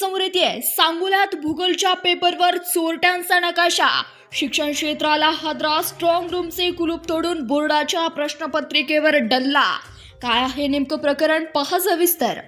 समोर येते। सांगोल्यात भूगोलच्या पेपरवर चोरट्यांचा नकाशा। शिक्षण क्षेत्राला हादरा। स्ट्रॉंग रूमचे कुलूप तोडून बोर्डाच्या प्रश्नपत्रिकेवर डल्ला। काय आहे नेमकं प्रकरण, पहा सविस्तर।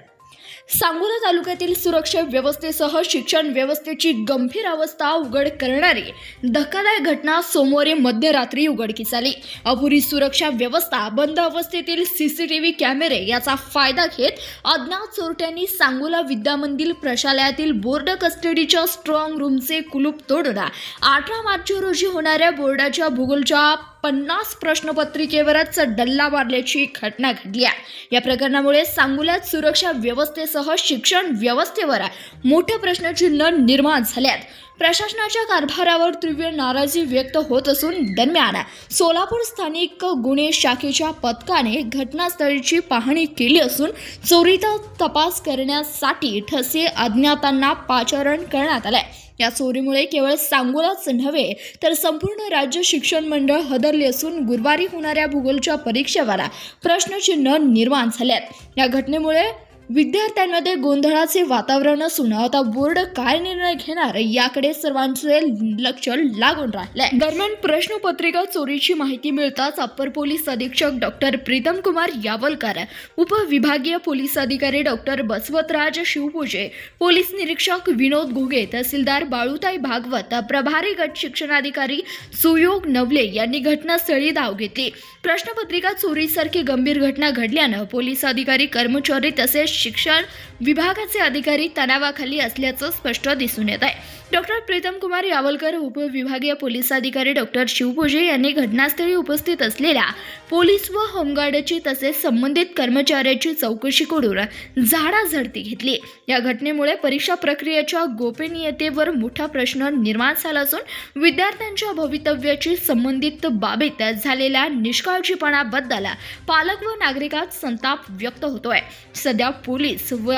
सांगोला तालुक्यातील सुरक्षा व्यवस्थेसह शिक्षण व्यवस्थेची गंभीर अवस्था उघड करणारी धक्कादायक घटना सोमवारी मध्यरात्री उघडकीस आली। अपुरी सुरक्षा व्यवस्था, बंद अवस्थेतील सीसीटीव्ही कॅमेरे याचा फायदा घेत अज्ञात चोरट्यांनी सांगोला विद्यामंदिर प्रशालयातील बोर्ड कस्टडीच्या स्ट्रॉंग रूमचे कुलूप तोडून 18 मार्च रोजी होणाऱ्या बोर्डाच्या भूगोलच्या 50 प्रश्नपत्रिकेवरच डल्ला मारल्याची घटना घडली आहे। या प्रकरणामुळे सांगोल्यात सुरक्षा व्यवस्थेसह शिक्षण व्यवस्थेवर मोठे प्रश्नचिन्ह निर्माण झाले आहेत। प्रशासनाच्या कारभारावर तीव्र नाराजी व्यक्त होत असून दरम्यान सोलापूर स्थानिक गुन्हे शाखेच्या पथकाने घटनास्थळाची पाहणी केली असून चोरीचा तपास करण्यासाठी ठसे अज्ञातांना पाचारण करण्यात आले। या चोरीमुळे केवळ सांगोलाच नव्हे तर संपूर्ण राज्य शिक्षण मंडळ हदरले असून गुरुवारी होणाऱ्या भूगोलच्या परीक्षेवर प्रश्नचिन्ह निर्माण झाले आहेत। या घटनेमुळे विद्यार्थ्यांमध्ये गोंधळाचे वातावरण असून आता बोर्ड काय निर्णय घेणार याकडे सर्वांचे लक्ष लागून राहिले। दरम्यान प्रश्नपत्रिका चोरीची माहिती मिळताच अप्पर पोलीस अधीक्षक डॉक्टर प्रीतम कुमार यावलकर, उपविभागीय पोलीस अधिकारी डॉक्टर बसवतराज शिवपूजे, पोलीस निरीक्षक विनोद घुगे, तहसीलदार बाळूताई भागवत, प्रभारी गट शिक्षणाधिकारी सुयोग नवले यांनी घटनास्थळी धाव घेतली। प्रश्नपत्रिका चोरीसारखी गंभीर घटना घडल्यानं पोलीस अधिकारी, कर्मचारी तसेच शिक्षण विभागाचे अधिकारी तणावाखाली असल्याचं स्पष्ट दिसून येत आहे। डॉक्टर प्रीतम कुमार यावलकर, उपविभागीय पोलीस अधिकारी डॉक्टर शिवपूजे यांनी घटनास्थळी उपस्थित असलेल्या पोलीस व होमगार्डची तसेच संबंधित कर्मचाऱ्याची चौकशी करून झाडाझडती घेतली। या घटनेमुळे परीक्षा प्रक्रियेच्या गोपनीयतेवर मोठा प्रश्न निर्माण झाला असून विद्यार्थ्यांच्या भवितव्याची संबंधित बाबीत झालेल्या निष्काळजीपणाबद्दल पालक व नागरिकात संताप व्यक्त होतोय। सध्या पोलीस व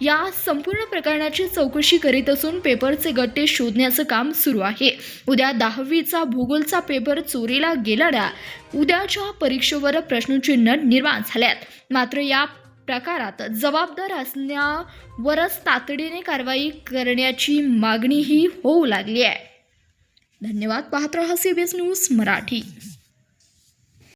या संपूर्ण प्रकरणाची चौकशी करीत असून पेपरचे गट्टे शोधण्याचं काम सुरू आहे। उद्या 10वीचा भूगोलचा पेपर चोरीला गेल्याने उद्याच्या परीक्षेवर प्रश्नचिन्ह निर्माण झाल्यात। मात्र या प्रकारात जबाबदार असण्यावरच तातडीने कारवाई करण्याची मागणीही होऊ लागली आहे। धन्यवाद। पाहत रहा CBS न्यूज मराठी।